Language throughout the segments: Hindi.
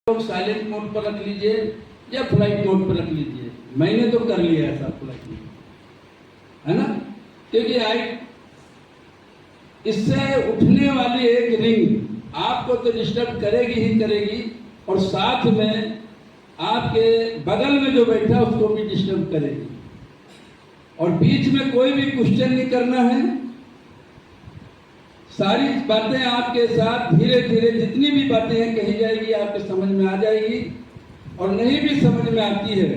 लोग साइलेंट मोड पर रख लीजिए या फ्लाइट मोड पर रख लीजिए। मैंने तो कर लिया ऐसा फ्लाइट मोड, है ना, क्योंकि इससे उठने वाली एक रिंग आपको तो डिस्टर्ब करेगी ही करेगी, और साथ में आपके बगल में जो बैठा उसको भी डिस्टर्ब करेगी। और बीच में कोई भी क्वेश्चन नहीं करना है, सारी बातें आपके साथ धीरे धीरे जितनी भी बातें हैं कही जाएगी, आपके समझ में आ जाएगी। और नहीं भी समझ में आती है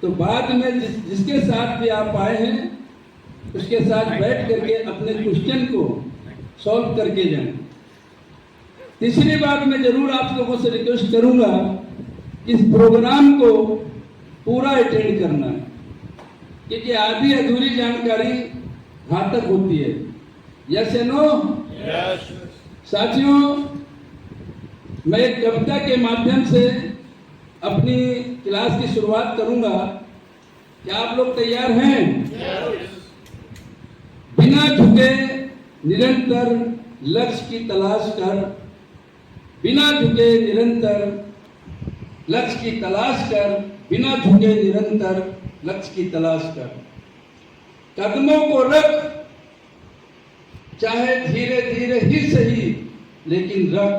तो बाद में जिसके साथ भी आप आए हैं उसके साथ बैठ करके अपने क्वेश्चन को सॉल्व करके जाएं। तीसरी बात मैं जरूर आप लोगों से रिक्वेस्ट करूंगा, इस प्रोग्राम को पूरा अटेंड करना है, क्योंकि आधी अधूरी जानकारी घातक होती है। यस या नो? यस। साथियों, मैं एक कविता के माध्यम से अपनी क्लास की शुरुआत करूंगा। क्या आप लोग तैयार हैं? यस। बिना झुके निरंतर लक्ष्य की तलाश कर, बिना झुके निरंतर लक्ष्य की तलाश कर, बिना झुके निरंतर लक्ष्य की तलाश कर। कदमों को रख, चाहे धीरे धीरे ही सही, लेकिन रख।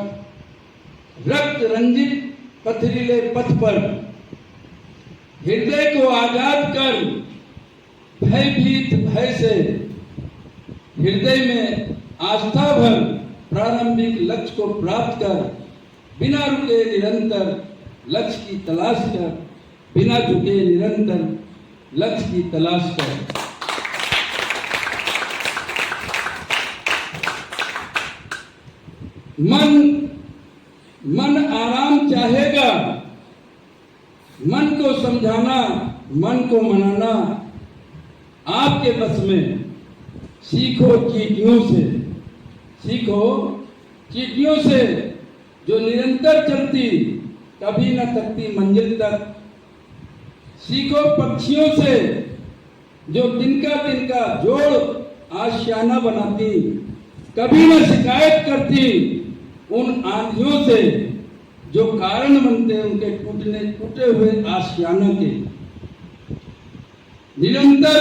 रक्त रंजित पथरीले पथ पर हृदय को आजाद कर, भयभीत भय से हृदय में आस्था भर, प्रारंभिक लक्ष्य को प्राप्त कर, बिना रुके निरंतर लक्ष्य की तलाश कर, बिना झुके निरंतर लक्ष्य की तलाश कर। मन आराम चाहेगा, मन को समझाना, मन को मनाना आपके बस में। सीखो चींटियों से, सीखो चींटियों से जो निरंतर चलती, कभी न थकती मंजिल तक। सीखो पक्षियों से जो तिनका जोड़ आशियाना बनाती, कभी न शिकायत करती उन आंधियों से जो कारण बनते उनके टूटे हुए आशियाना के। निरंतर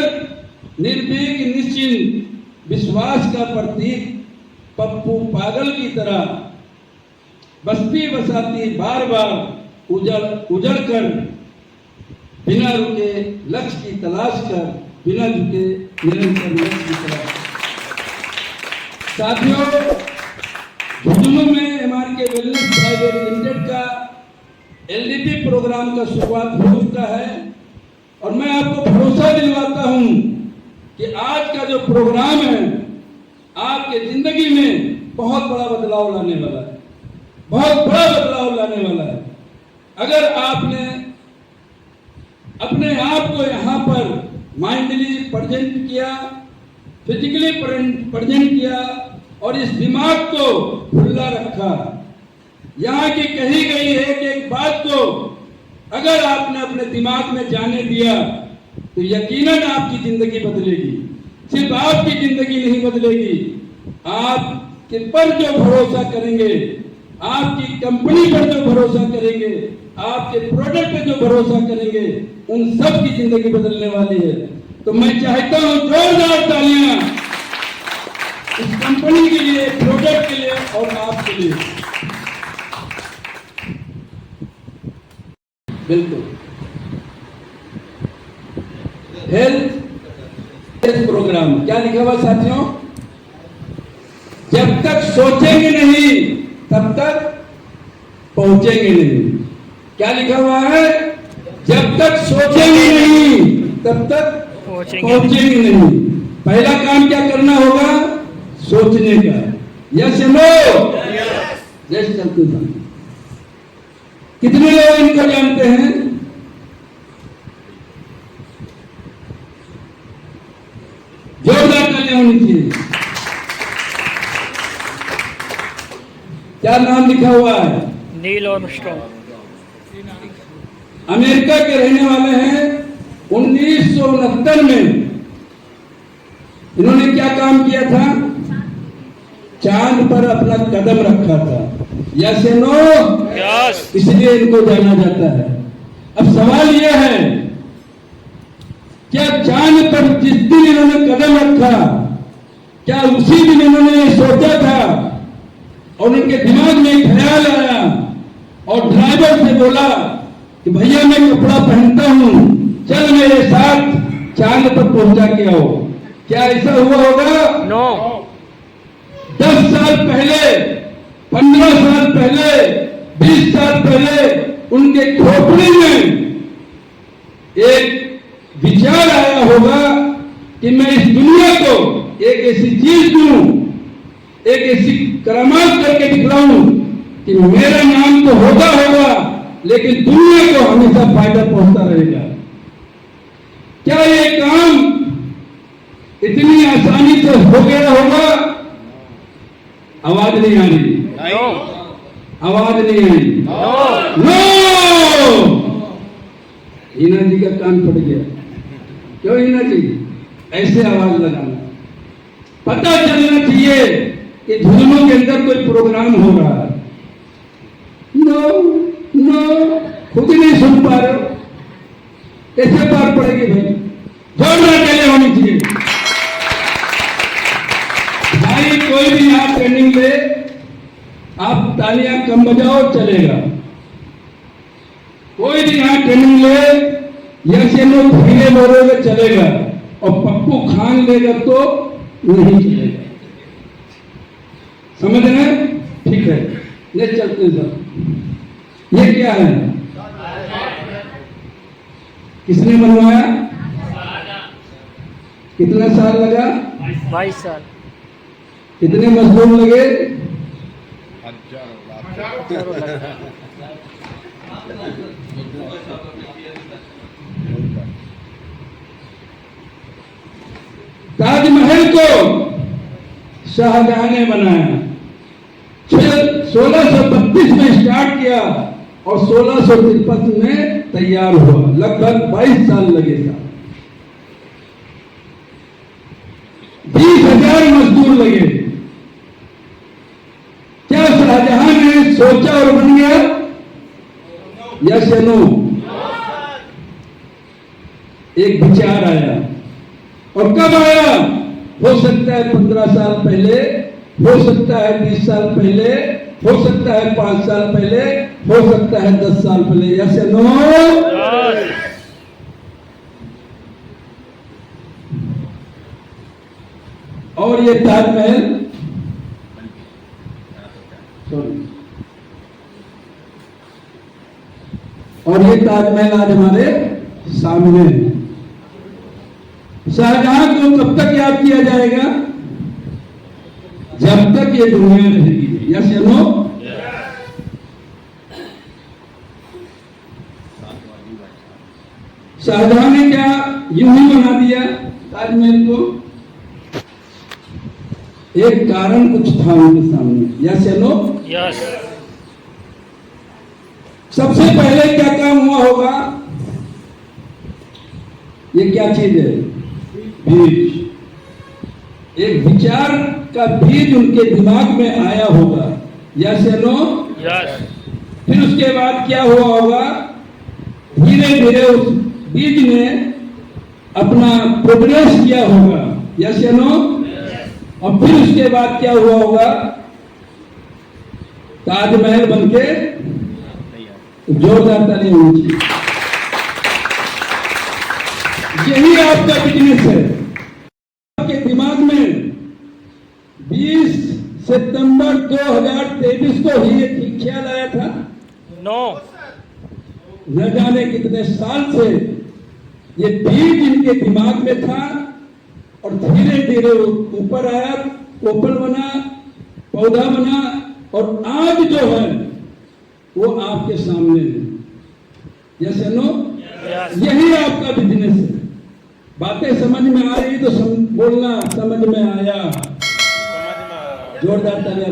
निर्भीक निश्चिंत विश्वास का प्रतीक पप्पू पागल की तरह बस्ती बसाती बार बार उजड़ कर, बिना रुके लक्ष्य की तलाश कर, बिना झुके निरंतर लक्ष्य की तलाश। साथियों, झुंझुनू में एमआरके वेलनेस प्राइवेट लिमिटेड का एलडीपी प्रोग्राम का शुरुआत हो चुका है, और मैं आपको भरोसा दिलवाता हूं कि आज का जो प्रोग्राम है आपके जिंदगी में बहुत बड़ा बदलाव लाने वाला है, बहुत बड़ा बदलाव लाने वाला है। अगर आपने अपने आप को यहाँ पर माइंडली प्रेजेंट किया, फिजिकली प्रेजेंट किया, और इस दिमाग को खुला रखा, यहाँ की कही गई एक बात को अगर आपने अपने दिमाग में जाने दिया तो यकीनन आपकी जिंदगी बदलेगी। सिर्फ आपकी जिंदगी नहीं बदलेगी, आपके पर जो भरोसा करेंगे, आपकी कंपनी पर जो भरोसा करेंगे, आपके प्रोडक्ट पर जो भरोसा करेंगे, उन सब की जिंदगी बदलने वाली है। तो मैं चाहता हूं जोरदार तालियां इस कंपनी के लिए, प्रोडक्ट के लिए और आपके लिए। बिल्कुल। हेल्थ प्रोग्राम क्या लिखा हुआ साथियों? जब तक सोचेंगे नहीं तब तक पहुंचेंगे नहीं। क्या लिखा हुआ है? जब तक सोचेंगे नहीं तब तक पहुंचेंगे नहीं। पहला काम क्या करना होगा? सोचने का। यस या नो? यस। चलते हैं। कितने लोग इनको जानते हैं? जोरदार तालियां होनी चाहिए। क्या नाम लिखा हुआ है? Neil Armstrong. अमेरिका के रहने वाले हैं। 1969 में इन्होंने क्या काम किया था? चांद पर अपना कदम रखा था। यस या नो? इसलिए इनको जाना जाता है। अब सवाल यह है, क्या चांद पर जिस दिन इन्होंने कदम रखा, क्या उसी दिन इन्होंने ये सोचा था और उनके दिमाग में एक ख्याल आया और ड्राइवर से बोला कि भैया मैं कपड़ा पहनता हूं, चल मेरे साथ चांद पर पहुंचा के आओ? क्या ऐसा हुआ होगा? नो। 10 साल पहले, 15 साल पहले, 20 साल पहले उनके खोपड़ी में एक विचार आया होगा कि मैं इस दुनिया को एक ऐसी चीज दूं, एक ऐसी करामात करके दिखलाऊं कि मेरा नाम तो होगा लेकिन दुनिया को हमेशा फायदा पहुंचता रहेगा। क्या ये काम इतनी आसानी से हो गया होगा? आवाज नहीं आ रही, आवाज नहीं आ रही। नो। हिना जी का कान फट गया। क्यों हिना जी? ऐसे आवाज लगाना, पता चलना चाहिए कि झुलमों के अंदर कोई प्रोग्राम हो रहा है। नो नो, खुद ही नहीं सुन पा रहे हो, कैसे पार पड़ेगी भाई? जोरदार तालियां होनी चाहिए भाई। कोई भी यहाँ ट्रेनिंग ले, आप तालियां कम बजाओ चलेगा। कोई भी यहाँ ट्रेनिंग ले, ऐसे लोग धीरे बोलोगे चलेगा, और पप्पू खान लेगा तो नहीं चलेगा। समझ रहे? ठीक है, ले चलते सर। ये क्या है? किसने बनवाया? कितना साल लगा? 22 साल। कितने मजदूर लगे? ताजमहल को शाहजहां ने बनाया। 1632 में स्टार्ट किया और 1653 में तैयार हुआ। लगभग 22 साल लगे था। 20,000 मजदूर लगे। क्या शाहजहां ने सोचा और बन गया? यस या नो? एक विचार आया, और कब आया? हो सकता है 15 साल पहले, हो सकता है 20 साल पहले, हो सकता है 5 साल पहले, हो सकता है 10 साल पहले। यस या नो? और ये ताजमहल, और ये ताजमहल आज हमारे सामने है। शाहजहां को कब तक याद किया जाएगा? जब तक ये दुनिया रहेगी। यस या नो? शाहजहां ने क्या यूं ही बना दिया ताजमहल को? एक कारण कुछ था उनके सामने। यस या नो? यस। सबसे पहले क्या काम हुआ होगा? ये क्या चीज है? बीज। एक विचार का बीज उनके दिमाग में आया होगा। यस या नो? यस। फिर उसके बाद क्या हुआ होगा? धीरे धीरे उस बीज ने अपना प्रोग्रेस किया होगा। यस या नो? और फिर उसके बाद क्या हुआ होगा? ताजमहल बनके जोरदार तालियां होनी चाहिए। यही आपका बिजनेस है। आपके दिमाग में 20 सितंबर 2023 को ही एक ख्याल आया था? नो। न जाने कितने साल से ये बीज इनके दिमाग में था, और धीरे धीरे ऊपर आया, कोपल बना, पौधा बना, और आज जो है वो आपके सामने है। यस या नो? यही आपका बिजनेस है। बातें समझ में आ रही तो बोलना समझ में आया। जोरदार तालियां।